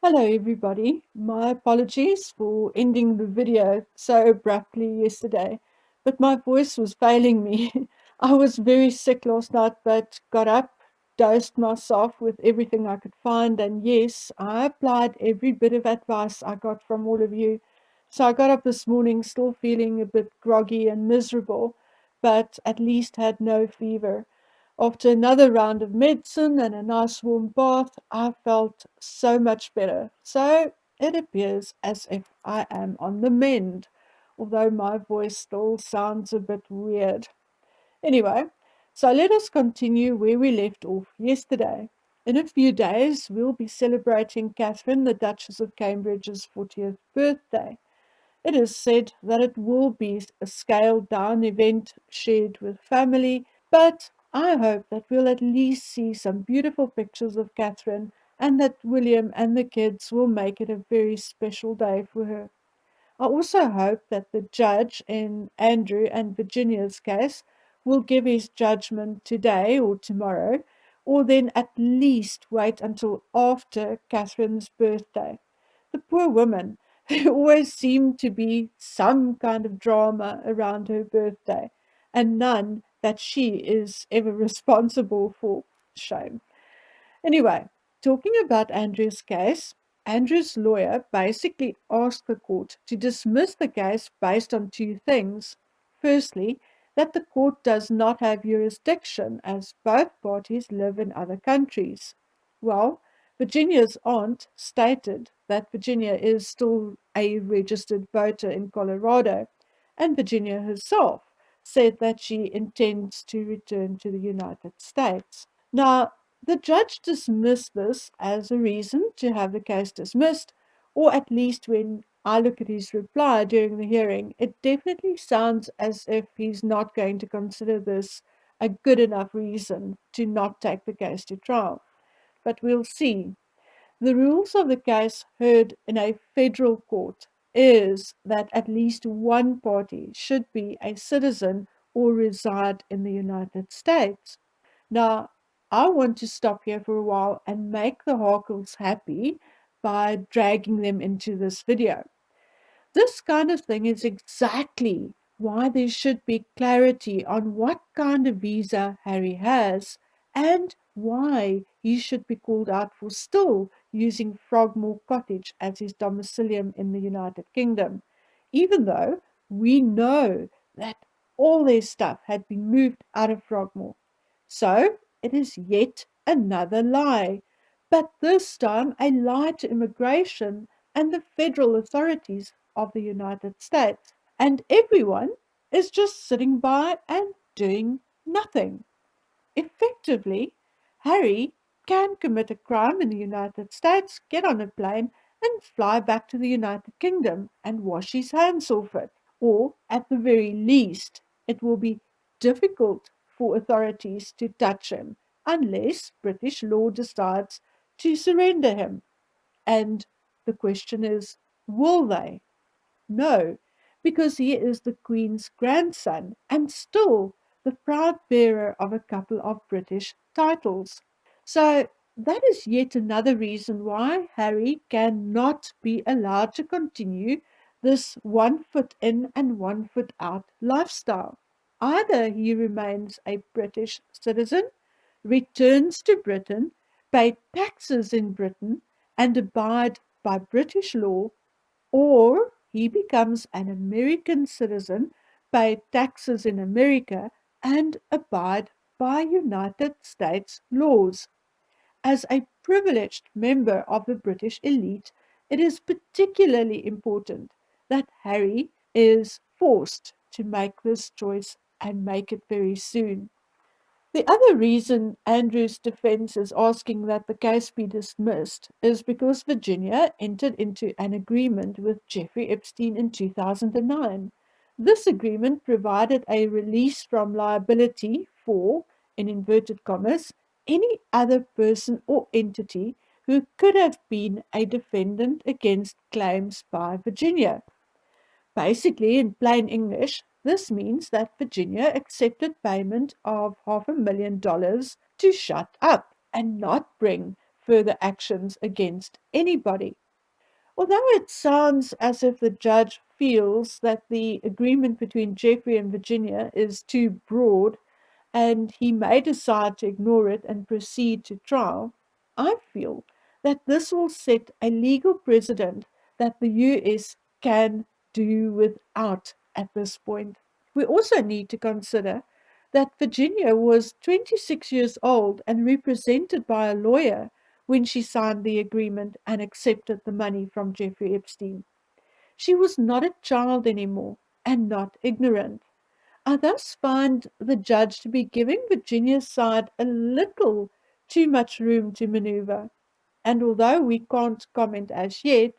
Hello everybody. My apologies for ending the video so abruptly yesterday, but my voice was failing me. I was very sick last night, but got up, dosed myself with everything I could find, and yes, I applied every bit of advice I got from all of you. So I got up this morning still feeling a bit groggy and miserable, but at least had no fever. After another round of medicine and a nice warm bath, I felt so much better. So it appears as if I am on the mend, although my voice still sounds a bit weird. Anyway, so let us continue where we left off yesterday. In a few days, we'll be celebrating Catherine, the Duchess of Cambridge's 40th birthday. It is said that it will be a scaled down event shared with family, but I hope that we'll at least see some beautiful pictures of Catherine and that William and the kids will make it a very special day for her. I also hope that the judge in Andrew and Virginia's case will give his judgment today or tomorrow, or then at least wait until after Catherine's birthday. The poor woman, there always seemed to be some kind of drama around her birthday, and none that she is ever responsible for. Shame. Anyway, talking about Andrew's case, Andrew's lawyer basically asked the court to dismiss the case based on two things. Firstly, that the court does not have jurisdiction as both parties live in other countries. Well, Virginia's aunt stated that Virginia is still a registered voter in Colorado, and Virginia herself said that she intends to return to the United States. Now, the judge dismissed this as a reason to have the case dismissed, or at least when I look at his reply during the hearing, it definitely sounds as if he's not going to consider this a good enough reason to not take the case to trial. But we'll see. The rules of the case heard in a federal court is that at least one party should be a citizen or reside in the United States. Now, I want to stop here for a while and make the Harkles happy by dragging them into this video. This kind of thing is exactly why there should be clarity on what kind of visa Harry has and why he should be called out for still using Frogmore Cottage as his domicilium in the United Kingdom, even though we know that all their stuff had been moved out of Frogmore. So it is yet another lie, but this time a lie to immigration and the federal authorities of the United States. And everyone is just sitting by and doing nothing. Effectively, Harry can commit a crime in the United States, get on a plane, and fly back to the United Kingdom and wash his hands off it. Or, at the very least, it will be difficult for authorities to touch him unless British law decides to surrender him. And the question is, will they? No, because he is the Queen's grandson and still the proud bearer of a couple of British titles. So that is yet another reason why Harry cannot be allowed to continue this 1 foot in and 1 foot out lifestyle. Either he remains a British citizen, returns to Britain, pay taxes in Britain, and abide by British law, or he becomes an American citizen, pay taxes in America, and abide by United States laws. As a privileged member of the British elite, it is particularly important that Harry is forced to make this choice and make it very soon. The other reason Andrew's defense is asking that the case be dismissed is because Virginia entered into an agreement with Jeffrey Epstein in 2009. This agreement provided a release from liability for, in inverted commas, any other person or entity who could have been a defendant against claims by Virginia. Basically, in plain English, this means that Virginia accepted payment of $500,000 to shut up and not bring further actions against anybody. Although it sounds as if the judge feels that the agreement between Jeffrey and Virginia is too broad and he may decide to ignore it and proceed to trial, I feel that this will set a legal precedent that the US can do without at this point. We also need to consider that Virginia was 26 years old and represented by a lawyer when she signed the agreement and accepted the money from Jeffrey Epstein. She was not a child anymore and not ignorant. I thus find the judge to be giving Virginia's side a little too much room to maneuver. And although we can't comment as yet,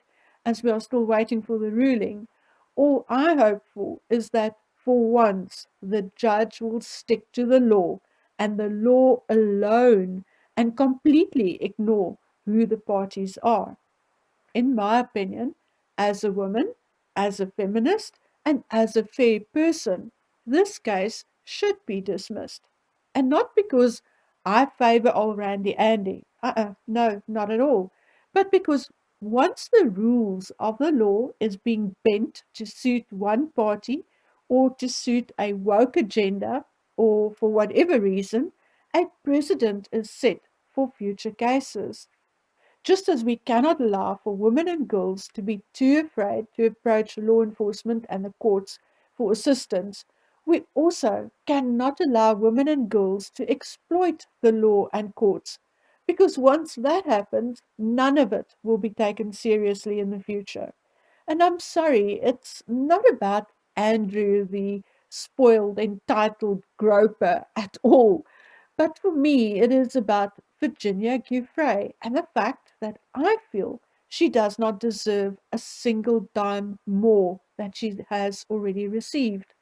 as we are still waiting for the ruling, all I hope for is that for once the judge will stick to the law and the law alone and completely ignore who the parties are. In my opinion, as a woman, as a feminist, and as a fair person, this case should be dismissed. And not because I favor old Randy Andy. No, not at all. But because once the rules of the law is being bent to suit one party or to suit a woke agenda or for whatever reason, a precedent is set for future cases. Just as we cannot allow for women and girls to be too afraid to approach law enforcement and the courts for assistance, we also cannot allow women and girls to exploit the law and courts, because once that happens, none of it will be taken seriously in the future. And I'm sorry, it's not about Andrew, the spoiled, entitled groper at all. But for me, it is about Virginia Giuffre and the fact that I feel she does not deserve a single dime more than she has already received.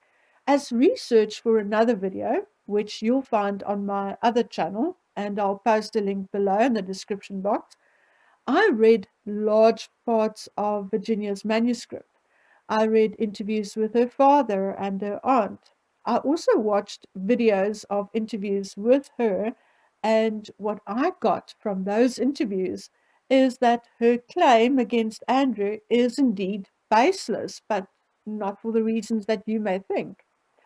As research for another video, which you'll find on my other channel, and I'll post a link below in the description box, I read large parts of Virginia's manuscript. I read interviews with her father and her aunt. I also watched videos of interviews with her, and what I got from those interviews is that her claim against Andrew is indeed baseless, but not for the reasons that you may think.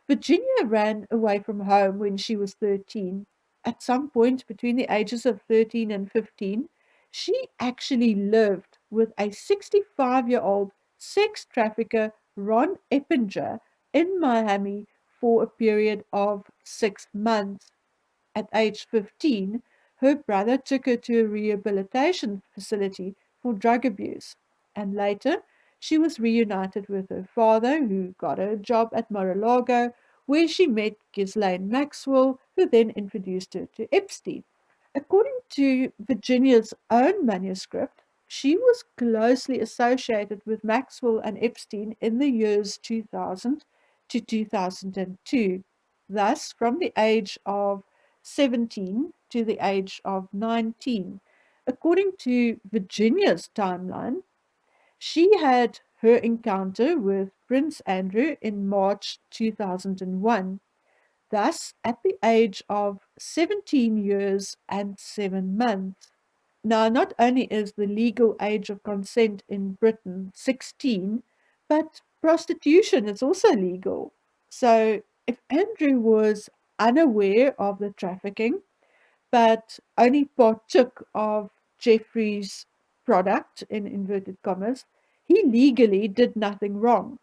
Virginia ran away from home when she was 13. At some point between the ages of 13 and 15, she actually lived with a 65-year-old sex trafficker, Ron Eppinger, in Miami for a period of 6 months. At age 15, her brother took her to a rehabilitation facility for drug abuse, and later she was reunited with her father, who got her a job at Mar-a-Lago, where she met Ghislaine Maxwell, who then introduced her to Epstein. According to Virginia's own manuscript, she was closely associated with Maxwell and Epstein in the years 2000 to 2002. Thus, from the age of 17 to the age of 19. According to Virginia's timeline, she had her encounter with Prince Andrew in March 2001, thus at the age of 17 years and 7 months. Now, not only is the legal age of consent in Britain 16, but prostitution is also legal. So, if Andrew was unaware of the trafficking, but only partook of Jeffrey's product, in inverted commas, he legally did nothing wrong.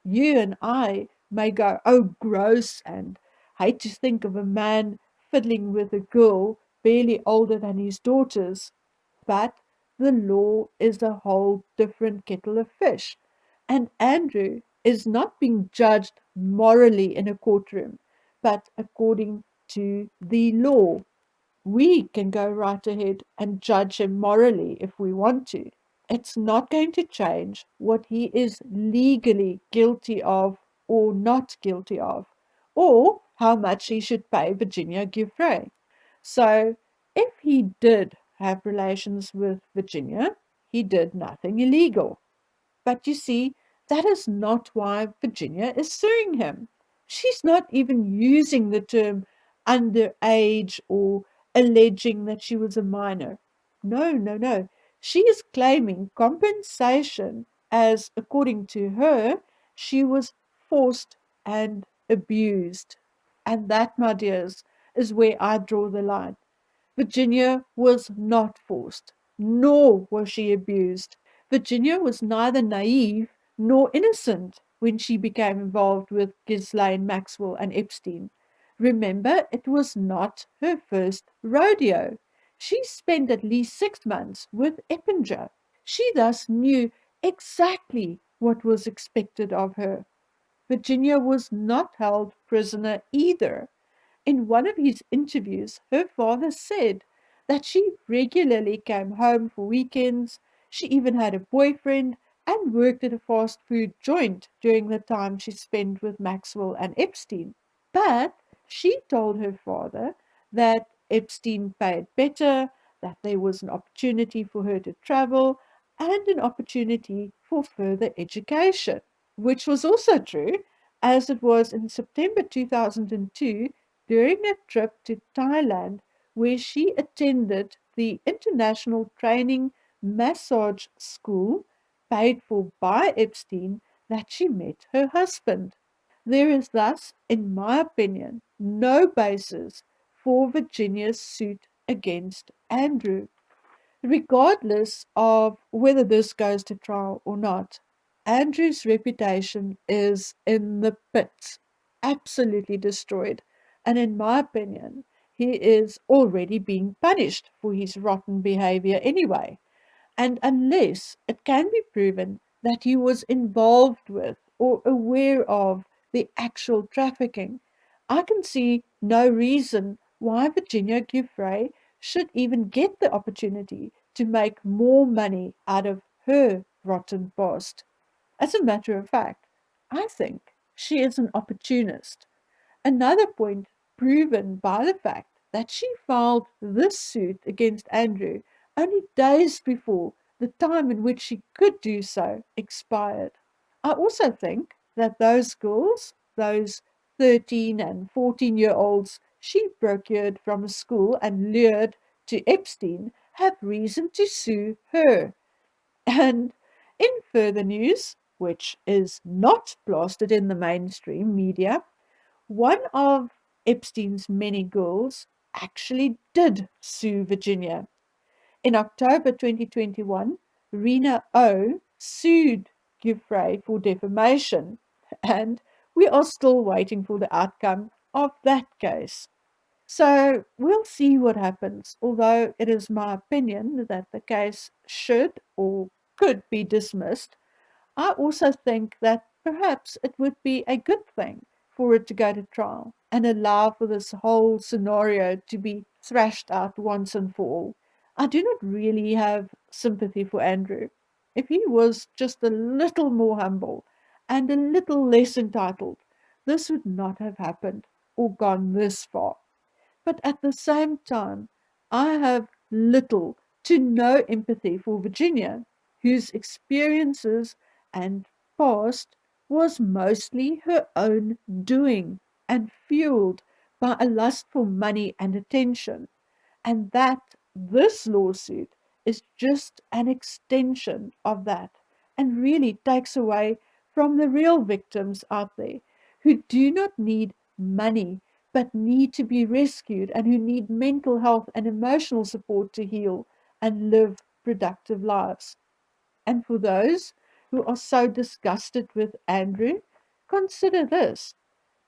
You and I may go, oh, gross, and hate to think of a man fiddling with a girl barely older than his daughters. But the law is a whole different kettle of fish. And Andrew is not being judged morally in a courtroom, but according to the law. We can go right ahead and judge him morally if we want to. It's not going to change what he is legally guilty of or not guilty of, or how much he should pay Virginia Giuffre. So, if he did have relations with Virginia, he did nothing illegal. But you see, that is not why Virginia is suing him. She's not even using the term underage or alleging that she was a minor. No, no, no. She is claiming compensation as, according to her, she was forced and abused. And that, my dears, is where I draw the line. Virginia was not forced, nor was she abused. Virginia was neither naive nor innocent when she became involved with Ghislaine Maxwell and Epstein. Remember, it was not her first rodeo. She spent at least 6 months with Eppinger. She thus knew exactly what was expected of her. Virginia was not held prisoner either. In one of his interviews, her father said that she regularly came home for weekends. She even had a boyfriend and worked at a fast food joint during the time she spent with Maxwell and Epstein. But she told her father that Epstein paid better, that there was an opportunity for her to travel, and an opportunity for further education, which was also true, as it was in September 2002 during a trip to Thailand where she attended the International Training Massage School paid for by Epstein that she met her husband. There is thus, in my opinion, no basis for Virginia's suit against Andrew. Regardless of whether this goes to trial or not, Andrew's reputation is in the pits, absolutely destroyed. And in my opinion, he is already being punished for his rotten behavior anyway. And unless it can be proven that he was involved with or aware of the actual trafficking, I can see no reason why Virginia Giuffre should even get the opportunity to make more money out of her rotten past. As a matter of fact, I think she is an opportunist. Another point proven by the fact that she filed this suit against Andrew only days before the time in which she could do so expired. I also think that those girls, those 13 and 14-year-olds she procured from a school and lured to Epstein, have reason to sue her. And in further news, which is not plastered in the mainstream media, one of Epstein's many girls actually did sue Virginia. In October 2021, Rena O sued Giuffre for defamation, and we are still waiting for the outcome of that case. So we'll see what happens, although it is my opinion that the case should or could be dismissed. I also think that perhaps it would be a good thing for it to go to trial and allow for this whole scenario to be thrashed out once and for all. I do not really have sympathy for Andrew. If he was just a little more humble and a little less entitled, this would not have happened or gone this far. But at the same time, I have little to no empathy for Virginia, whose experiences and past was mostly her own doing and fueled by a lust for money and attention, and that this lawsuit is just an extension of that and really takes away from the real victims out there who do not need money but need to be rescued and who need mental health and emotional support to heal and live productive lives. And for those who are so disgusted with Andrew, consider this.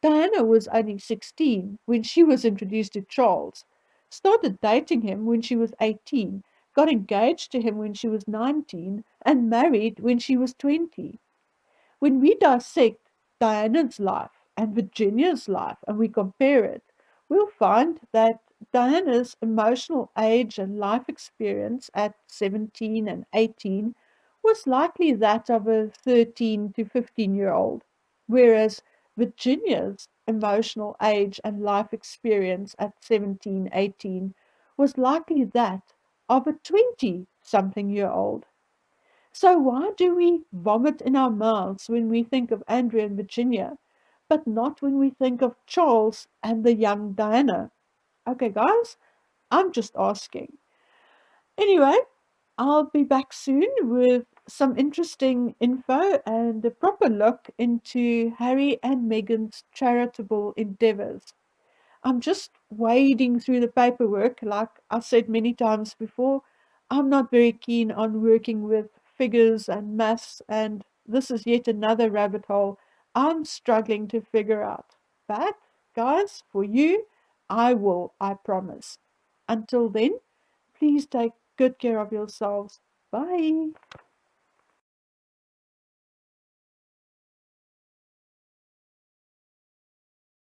Diana was only 16 when she was introduced to Charles, started dating him when she was 18, got engaged to him when she was 19, and married when she was 20. When we dissect Diana's life and Virginia's life and we compare it, we'll find that Diana's emotional age and life experience at 17 and 18 was likely that of a 13 to 15-year-old, whereas Virginia's emotional age and life experience at 17, 18 was likely that of a 20 something year old. So why do we vomit in our mouths when we think of Andrea and Virginia, but not when we think of Charles and the young Diana? Okay, guys, I'm just asking. Anyway, I'll be back soon with some interesting info and a proper look into Harry and Meghan's charitable endeavors. I'm just wading through the paperwork. Like I said many times before, I'm not very keen on working with figures and maths, and this is yet another rabbit hole I'm struggling to figure out. But, guys, for you, I will, I promise. Until then, please take good care of yourselves. Bye.